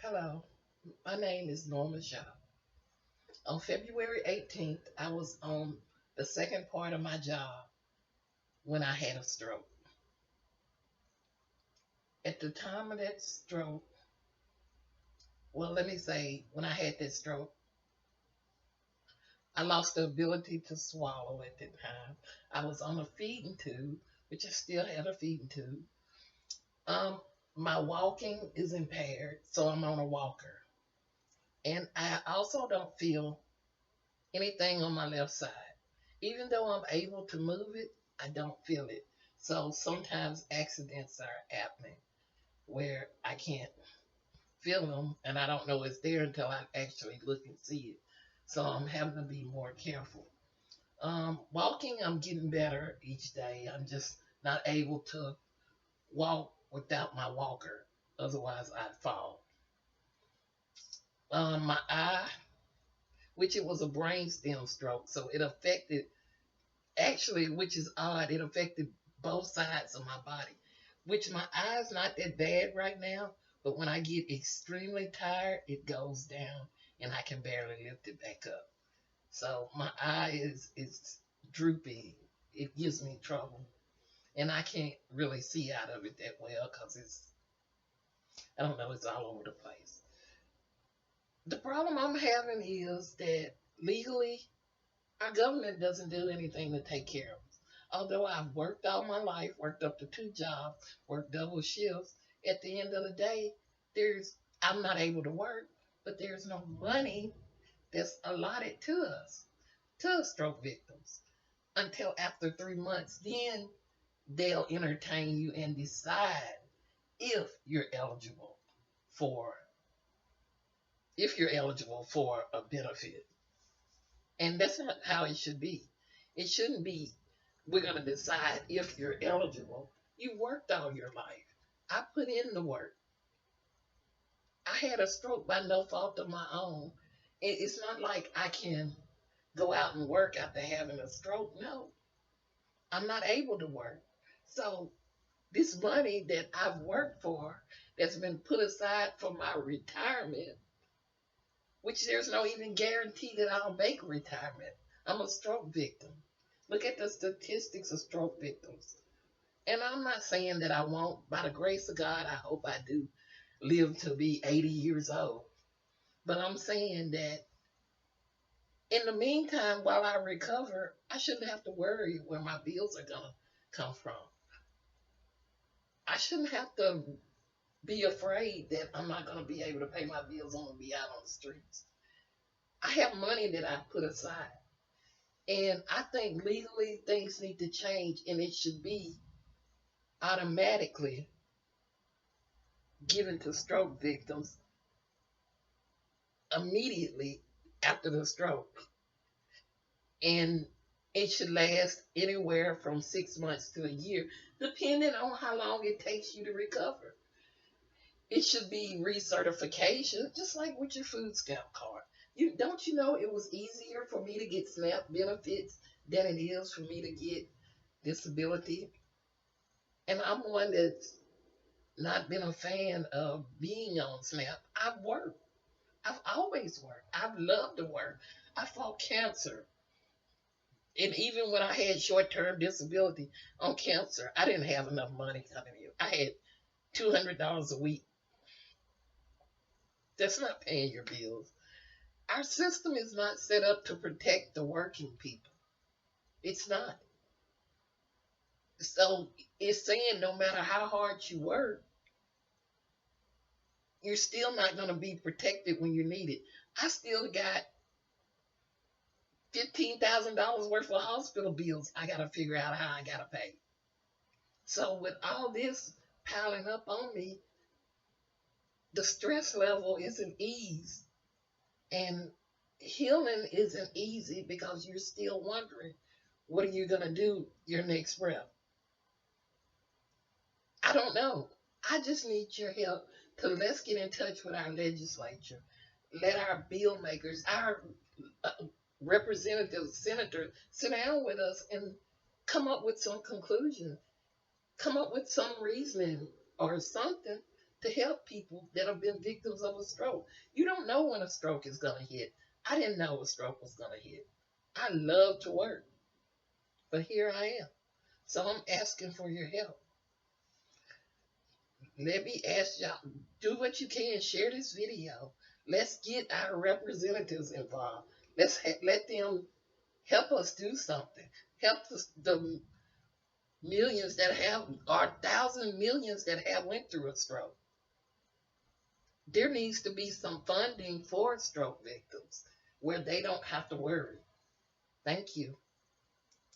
Hello, my name is Norma Shaw. On February 18th, I was on the second part of my job when I had a stroke. At the time of that stroke, well, let me say, when I had that stroke, I lost the ability to swallow at the time. I was on a feeding tube, which I still had a feeding tube. Um, my walking is impaired, so I'm on a walker. And I also don't feel anything on my left side. Even though I'm able to move it, I don't feel it. So sometimes accidents are happening where I can't feel them and I don't know it's there until I actually look and see it. So I'm having to be more careful. Walking, I'm getting better each day. I'm just not able to walk without my walker. Otherwise, I'd fall. My eye, which it was a brainstem stroke, so it affected, actually, which is odd, it affected both sides of my body. Which my eye's not that bad right now, but when I get extremely tired, it goes down and I can barely lift it back up. So my eye is droopy. It gives me trouble, and I can't really see out of it that well because it's, I don't know, it's all over the place. The problem I'm having is that legally our government doesn't do anything to take care of us. Although I've worked all my life, worked up to two jobs, worked double shifts, at the end of the day, there's I'm not able to work, but there's no money that's allotted to us, to stroke victims, until after 3 months. Then they'll entertain you and decide if you're eligible for if you're eligible for a benefit. And that's not how it should be. It shouldn't be, we're going to decide if you're eligible. You worked all your life. I put in the work. I had a stroke by no fault of my own. It's not like I can go out and work after having a stroke. No, I'm not able to work. So, this money that I've worked for, that's been put aside for my retirement, which there's no even guarantee that I'll make retirement. I'm a stroke victim. Look at the statistics of stroke victims. And I'm not saying that I won't. By the grace of God, I hope I do live to be 80 years old. But I'm saying that in the meantime, while I recover, I shouldn't have to worry where my bills are going to come from. I shouldn't have to be afraid that I'm not going to be able to pay my bills. I'm going to be out on the streets. I have money that I put aside. And I think legally things need to change, and it should be automatically given to stroke victims immediately after the stroke. And it should last anywhere from 6 months to a year, depending on how long it takes you to recover. It should be recertification, just like with your food stamp card. Don't you know it was easier for me to get SNAP benefits than it is for me to get disability? And I'm one that's not been a fan of being on SNAP. I've worked. I've always worked. I've loved to work. I fought cancer. And even when I had short term disability on cancer, I didn't have enough money coming in. I had $200 a week. That's not paying your bills. Our system is not set up to protect the working people. It's not. So it's saying no matter how hard you work, you're still not going to be protected when you need it. I still got $15,000 worth of hospital bills I got to figure out how I got to pay. So with all this piling up on me, the stress level isn't eased. And healing isn't easy because you're still wondering, what are you going to do your next breath? I don't know. I just need your help to let's get in touch with our legislature. Let our bill makers, our uh, representatives, senators sit down with us and come up with some conclusion, come up with some reasoning or something to help people that have been victims of a stroke. You don't know when a stroke is going to hit. I didn't know a stroke was going to hit. I love to work, but here I am. So I'm asking for your help. Let me ask y'all, do what you can, share this video. Let's get our representatives involved. Let them help us do something. Help the millions that have, or thousand millions that have went through a stroke. There needs to be some funding for stroke victims where they don't have to worry. Thank you.